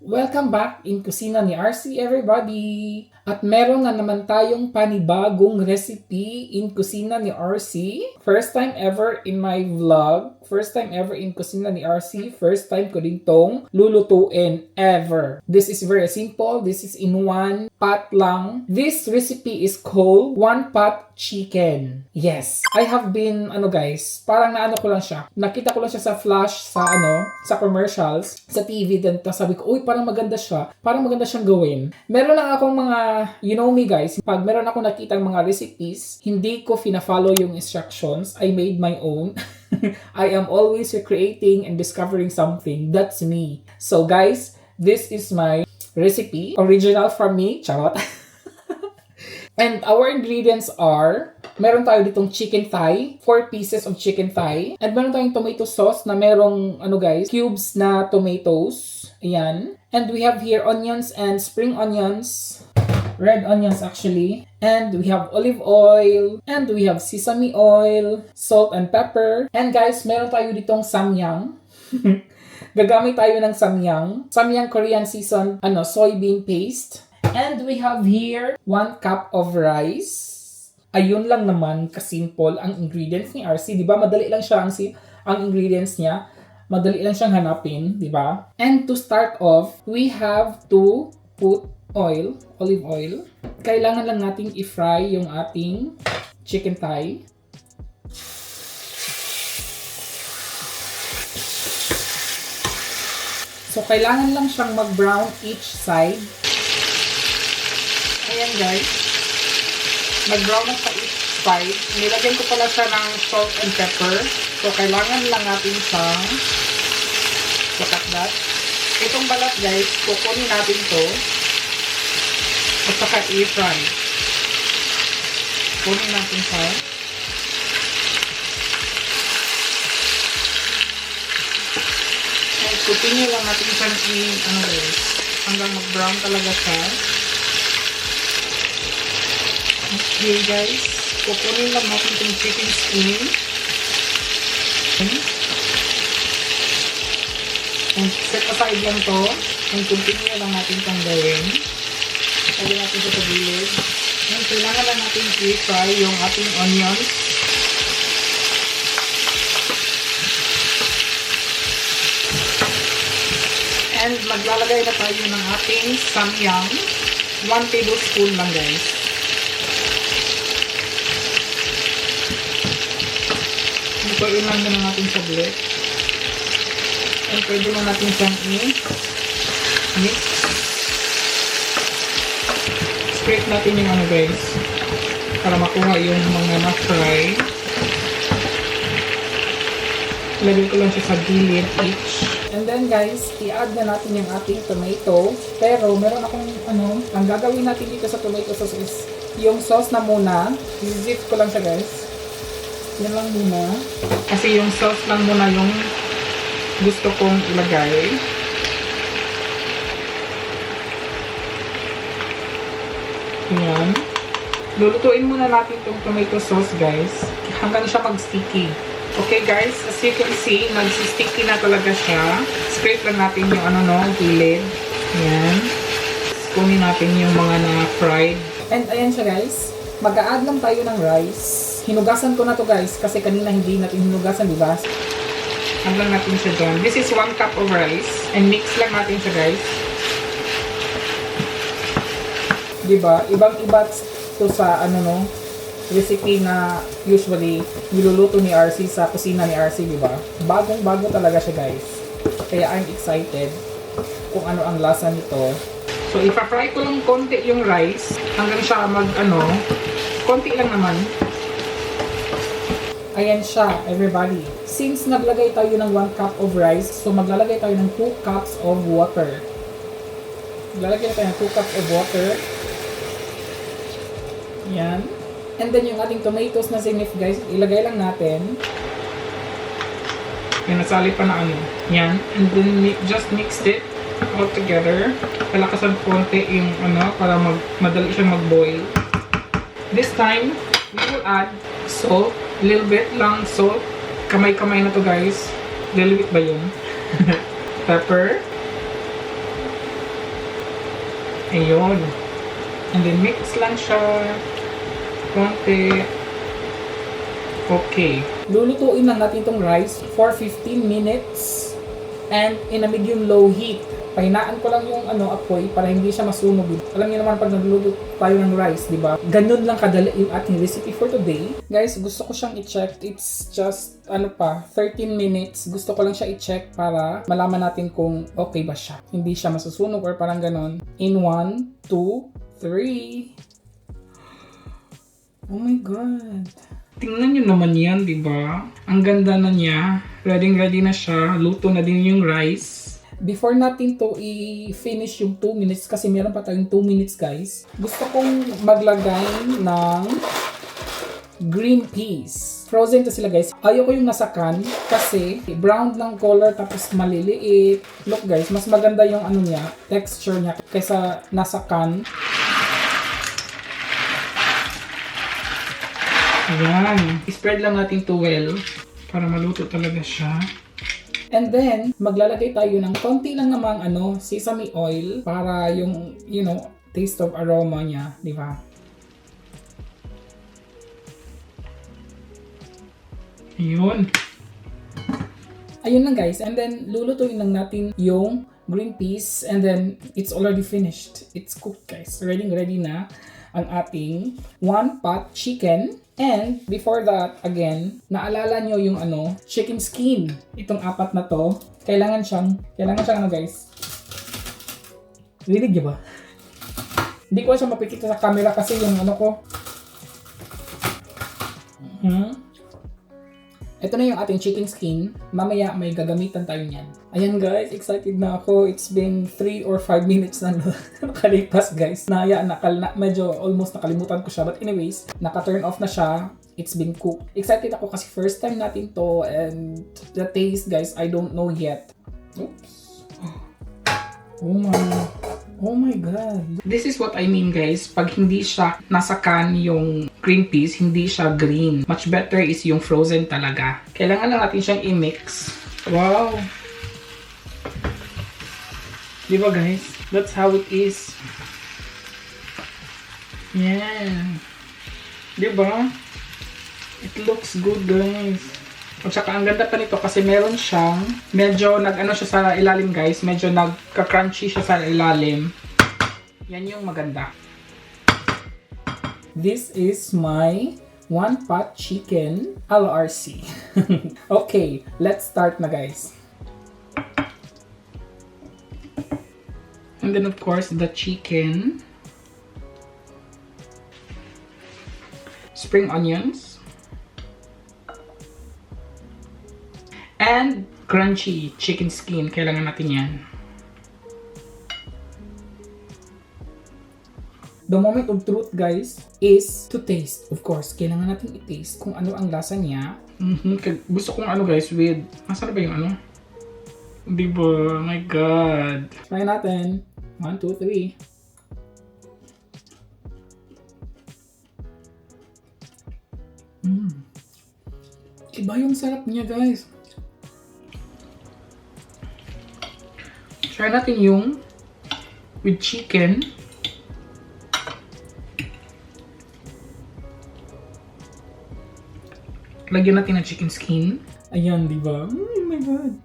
Welcome back in Kusina ni Arcii, everybody! At meron na naman tayong panibagong recipe in Kusina ni Arcii. First time ever in my vlog. First time ever in Kusina ni Arcii. First time ko din tong lulutuin ever. This is very simple. This is in one pot lang. This recipe is called one pot chicken. Yes. I have been, guys, parang naano ko lang siya. Nakita ko lang siya sa flash, sa commercials, sa TV. Then sabi ko, uy, parang maganda siya. Parang maganda siyang gawin. Meron lang akong mga, you know me guys, pag meron akong nakitang mga recipes, hindi ko fina-follow yung instructions. I made my own. I am always recreating and discovering something. That's me. So guys, this is my recipe. Original from me. Charot. And our ingredients are, meron tayo ditong chicken thigh, 4 pieces of chicken thigh. And meron tayong tomato sauce na merong, cubes na tomatoes. Ayan. And we have here onions and spring onions. Red onions actually. And we have olive oil. And we have sesame oil, salt and pepper. And guys, meron tayo ditong samyang. Gagamit tayo ng samyang. Samyang Korean seasoned soybean paste. And we have here 1 cup of rice. Ayun lang naman kasimple ang ingredients ni Arcii. Diba? Madali lang siya ang ingredients niya. Madali lang siyang hanapin. Diba? And to start off, we have to put olive oil. Kailangan lang nating i-fry yung ating chicken thigh. So, kailangan lang siyang mag-brown each side. Ayan guys. Mag-brown na sa each side. Nilagyan ko pala siya ng salt and pepper. So, kailangan lang natin siyang that. Itong balat guys, kukunin natin to. At saka i-fry. Kunin natin siya. And continue lang natin siya hanggang mag-brown talaga siya. Okay guys, kukunin lang natin itong chicken skin. And set aside lang to. And continue lang natin itong gawin. Lagyan natin ito sa gilid. And kailangan lang natin i-fry yung ating onions. And maglalagay na tayo ng ating samyang. 1 tablespoon lang guys. Ituin lang na natin sa blend. And pwede lang natin siyang i-mix. Scrape natin yung guys. Para makuha yung mga na-fry. Lagay ko lang siya sa gilid each. And then guys, i-add na natin yung ating tomato. Pero meron akong ang gagawin natin dito sa tomato sauce is yung sauce na muna. I-zip ko lang siya guys. Yan lang muna. Kasi yung sauce lang muna yung gusto kong ilagay. Ayan. Lulutuin muna natin itong tomato sauce guys. Hanggang siya mag-sticky. Okay guys, as you can see, nag-sticky na talaga siya. Scrape lang natin yung gilid. Ayan. Kunin natin yung mga na-fried. And ayan siya guys. Mag-a-add lang tayo ng rice. Hinugasan ko na to guys kasi kanina hindi natin hinugasan, diba? Add lang natin siya dyan. This is 1 cup of rice. And mix lang natin siya guys. Diba? Ibang-iba to sa recipe na usually niluluto ni Arcii sa kusina ni Arcii, diba? Bagong-bago talaga siya guys. Kaya I'm excited kung ano ang lasa nito. So, ipa-fry ko lang konti yung rice hanggang siya konti lang naman. Ayan siya, everybody. Since naglagay tayo ng 1 cup of rice, so maglalagay tayo ng 2 cups of water. Maglalagay tayo ng 2 cups of water. Ayan. And then yung ating tomatoes na sinif guys, ilagay lang natin. Yan, nasali pa na Yan. And then just mix it all together. Palakasan konti yung para madali siyang mag-boil. This time, we will add salt. Little bit lang salt. Kamay-kamay na to guys. Little bit ba yun? Pepper. Ayun. And then mix lang siya. Konti. Okay. Lulutuin lang natin itong rice for 15 minutes. And in a medium-low heat. Pahinaan ko lang yung apoy para hindi siya masunog. Alam niyo naman pag nagluluto tayo ng rice, di ba? Ganun lang kadali yung ating recipe for today. Guys, gusto ko siyang i-check. It's just, 13 minutes. Gusto ko lang siya i-check para malaman natin kung okay ba siya. Hindi siya masusunog or parang ganun. In 1, 2, 3. Oh my God. Tingnan nyo naman yan, di ba? Ang ganda na niya. Ready na siya. Luto na din yung rice. Before natin to i-finish yung 2 minutes, kasi meron pa tayong 2 minutes guys, gusto kong maglagay ng green peas. Frozen to sila guys. Ayoko yung nasa can kasi brown ng color tapos maliliit. Look guys, mas maganda yung niya, texture niya kaysa nasa can. Ayan. I-spread lang natin to well para maluto talaga siya. And then, maglalagay tayo ng konti lang namang sesame oil para yung, taste of aroma niya, di ba? Ayun. Ayun lang guys. And then, lulutuin lang natin yung green peas and then it's already finished. It's cooked guys. Ready na ang ating 1 pot chicken. And before that, again, naalala nyo yung chicken skin. Itong 4 na to, kailangan siyang guys. Rinig nyo ba? Hindi ko siya mapikita sa camera kasi yung ko. Ito na yung ating chicken skin. Mamaya may gagamitan tayo niyan. Ayan guys, excited na ako. It's been 3 or 5 minutes na nakalipas guys. Medyo almost nakalimutan ko siya. But anyways, naka-turn off na siya. It's been cooked. Excited ako kasi first time natin to. And the taste guys, I don't know yet. Oops. Oh my God. This is what I mean guys. Pag hindi siya nasa can yung green peas, hindi siya green. Much better is yung frozen talaga. Kailangan lang natin siyang i-mix. Wow. Diba guys? That's how it is. Yeah. Diba? It looks good guys. At saka ang ganda pa nito kasi meron siyang medyo siya sa ilalim guys, medyo nagka-crunchy siya sa ilalim. Yan yung maganda. This is my 1 pot chicken Arcii. Okay, let's start na guys. And then of course the chicken, spring onions, and crunchy chicken skin. Kailangan natin yan. The moment of truth guys is to taste. Of course, kailangan natin i-taste kung ano ang lasa niya. Gusto kong guys with, masarap ba yung Diba? My God. Try natin. 1, 2, 3. Iba yung sarap niya guys. Try natin yung with chicken. Lagyan natin ng chicken skin. Ayan, di ba? Oh my God.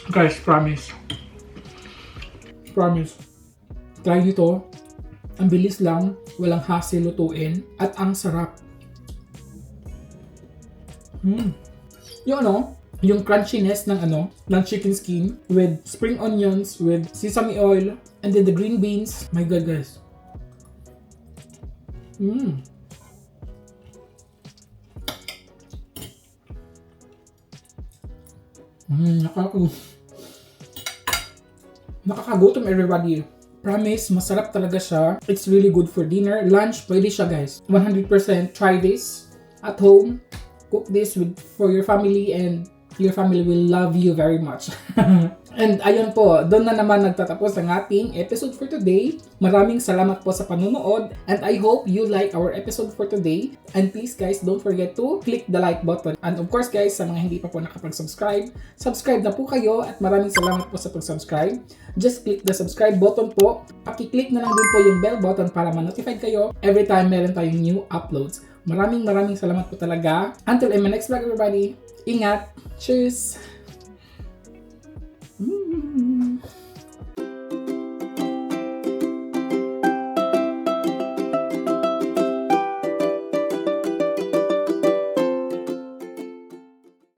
Guys, promise. Try nito. Ang bilis lang, walang hassle lutuin, at ang sarap. Yung crunchiness ng chicken skin with spring onions, with sesame oil, and then the green beans. My God, guys. Nakakagutom everybody. Promise, masarap talaga siya. It's really good for dinner. Lunch, pwede siya guys. 100% try this at home. Cook this for your family and your family will love you very much. And ayun po, doon na naman nagtatapos ang ating episode for today. Maraming salamat po sa panunood and I hope you like our episode for today. And please guys, don't forget to click the like button. And of course guys, sa mga hindi pa po nakapag-subscribe, subscribe na po kayo at maraming salamat po sa pag-subscribe. Just click the subscribe button po. Paki-click na lang din po yung bell button para ma-notified kayo every time meron tayong new uploads. Maraming salamat po talaga. Until in my next vlog everybody, ingat! Cheers!